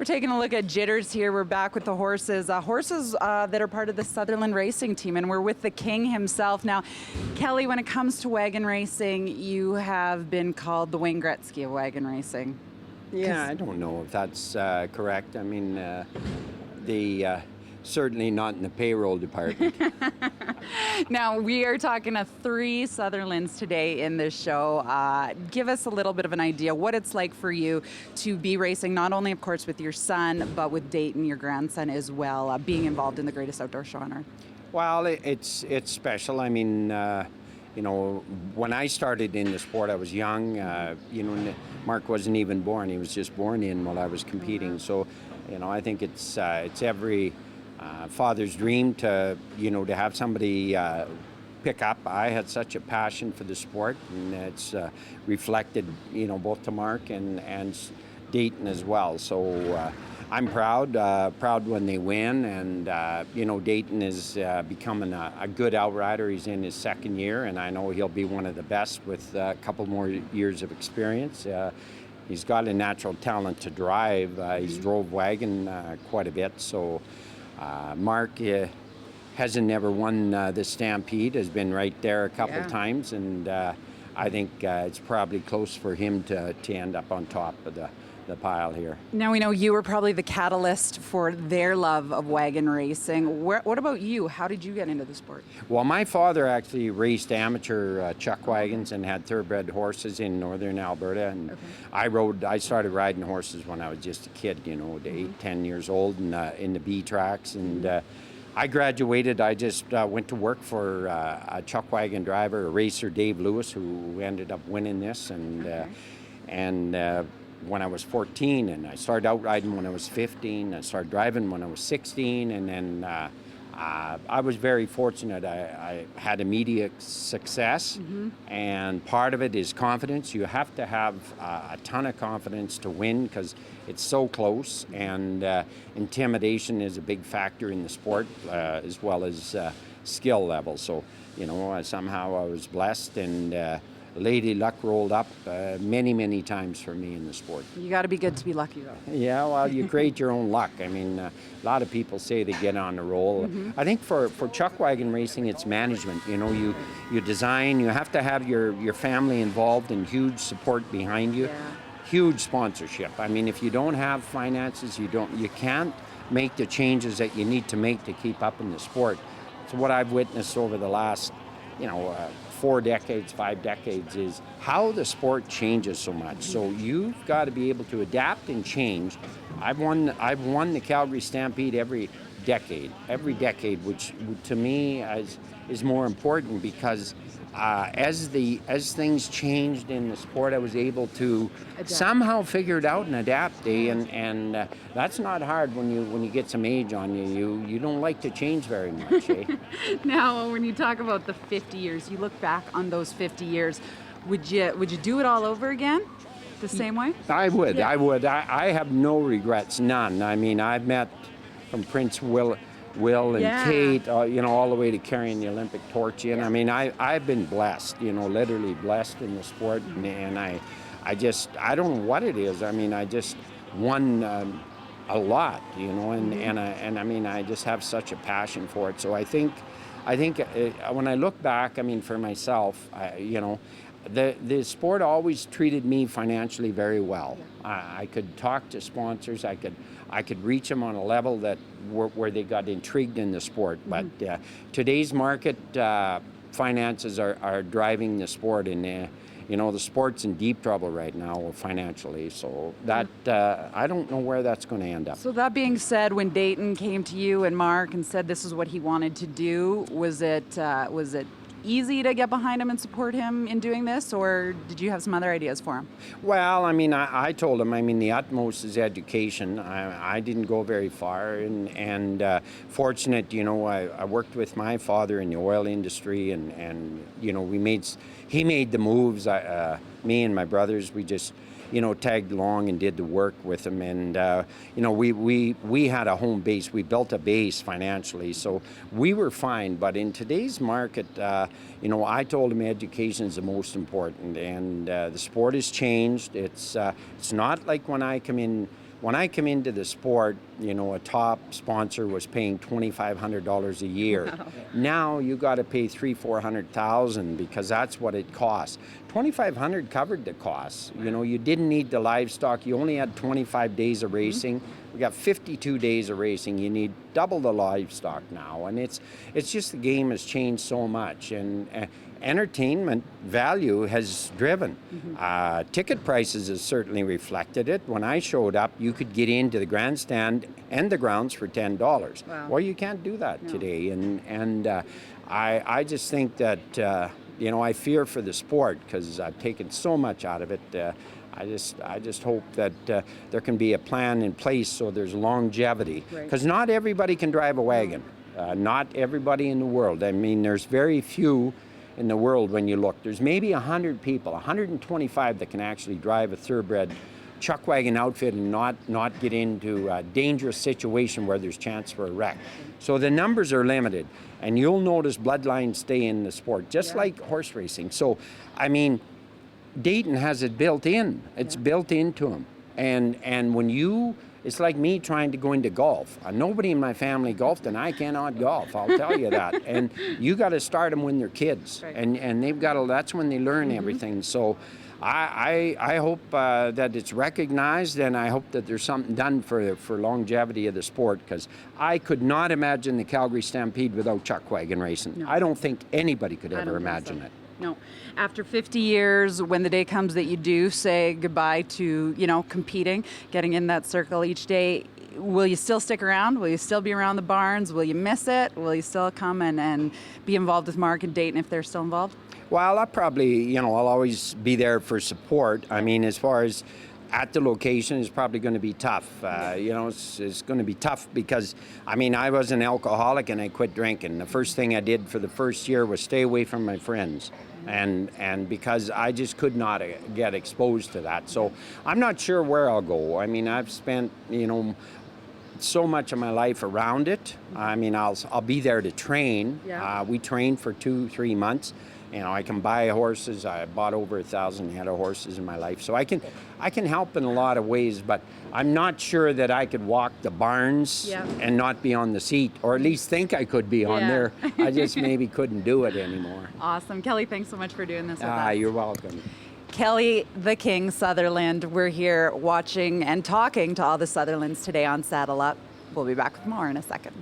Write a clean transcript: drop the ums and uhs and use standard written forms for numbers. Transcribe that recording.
We're taking a look at jitters here. We're back with the horses. Horses that are part of the Sutherland racing team, and we're with the king himself. Now, Kelly, when it comes to wagon racing, you have been called the Wayne Gretzky of wagon racing. Yeah, I don't know if that's correct. I mean, certainly not in the payroll department. Now, we are talking to 3 Sutherlands today in this show. Give us a little bit of an idea what it's like for you to be racing, not only, of course, with your son, but with Dayton, your grandson, as well, being involved in the greatest outdoor show on earth. Well, it's special. I mean, you know, when I started in the sport, I was young. You know, Mark wasn't even born. He was just born in while I was competing. So, you know, I think it's every father's dream to, you know, to have somebody pick up. I had such a passion for the sport, and it's reflected, you know, both to Mark and Dayton as well. So I'm proud when they win, and you know, Dayton is becoming a good outrider. He's in his 2nd year, and I know he'll be one of the best with a couple more years of experience. He's got a natural talent to drive. He's drove wagon quite a bit, so Mark hasn't never won the Stampede, has been right there a couple times, and I think it's probably close for him to end up on top of the pile here. Now, we know you were probably the catalyst for their love of wagon racing. What about you? How did you get into the sport? Well, my father actually raced amateur Chuckwagons and had thoroughbred horses in northern Alberta, and I started riding horses when I was just a kid, you know, 8, 10 years old, in the B tracks, and I graduated. I just went to work for a Chuckwagon driver, a racer, Dave Lewis, who ended up winning this, and when I was 14, and I started out riding when I was 15. I started driving when I was 16, and then I was very fortunate. I had immediate success, and part of it is confidence. You have to have a ton of confidence to win because it's so close, and intimidation is a big factor in the sport, as well as skill level. So, you know, somehow I was blessed, and lady luck rolled up many times for me in the sport. You got to be good to be lucky, though. Yeah, well, you create your own luck. I mean, a lot of people say they get on the roll. I think for Chuckwagon racing, it's management. You know, you design. You have to have your family involved and huge support behind you. Huge sponsorship. I mean, if you don't have finances, you can't make the changes that you need to make to keep up in the sport. So what I've witnessed over the last, you know, 4 decades, 5 decades, is how the sport changes so much. So you've got to be able to adapt and change. I've won the Calgary Stampede every decade, which to me is more important because as things changed in the sport, I was able to somehow figure it out and adapt. And that's not hard when you get some age on you. You don't like to change very much. Now, when you talk about the 50 years, you look back on those 50 years. Would you do it all over again, the same way? I would. Yeah. I would. I have no regrets, none. I mean, I've met from Prince Will and Kate, you know, all the way to carrying the Olympic torch in. I mean, I've been blessed, you know, literally blessed in the sport, and I don't know what it is. I mean, I just won a lot, you know, and I mean, I just have such a passion for it. So I think when I look back, I mean, for myself, you know, the sport always treated me financially very well. I could talk to sponsors. I could reach them on a level that where they got intrigued in the sport. But today's market, finances are driving the sport, and you know, the sport's in deep trouble right now financially. So that I don't know where that's going to end up. So that being said, when Dayton came to you and Mark and said this is what he wanted to do, was it easy to get behind him and support him in doing this, or did you have some other ideas for him? Well, I mean, I told him, I mean, the utmost is education. I didn't go very far, and fortunate, you know, I worked with my father in the oil industry, and you know, he made the moves. Me and my brothers, we just, you know, tagged along and did the work with him, and you know, we had a home base. We built a base financially, so we were fine. But in today's market, you know, I told him education is the most important, and the sport has changed. It's not like when I come in when I come into the sport, you know, a top sponsor was paying $2,500 a year. Wow. Now you got to pay $300,000-400,000 because that's what it costs. $2,500 covered the costs. You know, you didn't need the livestock. You only had 25 days of racing. We got 52 days of racing. You need double the livestock now, and it's just the game has changed so much, and entertainment value has driven. Ticket prices has certainly reflected it. When I showed up, you could get into the grandstand and the grounds for $10. Wow. Well, you can't do that today, and I just think that you know, I fear for the sport because I've taken so much out of it. I just hope that there can be a plan in place so there's longevity, because not everybody can drive a wagon. Not everybody in the world. I mean, there's very few in the world when you look. There's maybe 100 people, 125 that can actually drive a thoroughbred Chuckwagon outfit and not get into a dangerous situation where there's chance for a wreck. So the numbers are limited, and you'll notice bloodlines stay in the sport, just like horse racing. So, I mean, Dayton has it built in. It's built into them. And when you, it's like me trying to go into golf. Nobody in my family golfed, and I cannot golf, I'll tell you that. And you got to start them when they're kids, and they've got to, that's when they learn everything. So I hope that it's recognized, and I hope that there's something done for longevity of the sport, because I could not imagine the Calgary Stampede without Chuckwagon racing. No. I don't think anybody could ever imagine it. No. After 50 years, when the day comes that you do say goodbye to, you know, competing, getting in that circle each day, will you still stick around? Will you still be around the barns? Will you miss it? Will you still come and be involved with Mark and Dayton if they're still involved? Well, I'll probably, you know, I'll always be there for support. I mean, as far as at the location, it's probably going to be tough. You know, it's going to be tough because, I mean, I was an alcoholic and I quit drinking. The first thing I did for the first year was stay away from my friends. And because I just could not get exposed to that. So I'm not sure where I'll go. I mean, I've spent, you know, so much of my life around it. I mean, I'll be there to train. We train for 2-3 months. You know, I can buy horses. I bought over 1,000 head of horses in my life, so I can help in a lot of ways. But I'm not sure that I could walk the barns and not be on the seat, or at least think I could be on there. I just maybe couldn't do it anymore. Awesome, Kelly. Thanks so much for doing this with us. You're welcome. Kelly the King Sutherland. We're here watching and talking to all the Sutherlands today on Saddle Up. We'll be back with more in a second.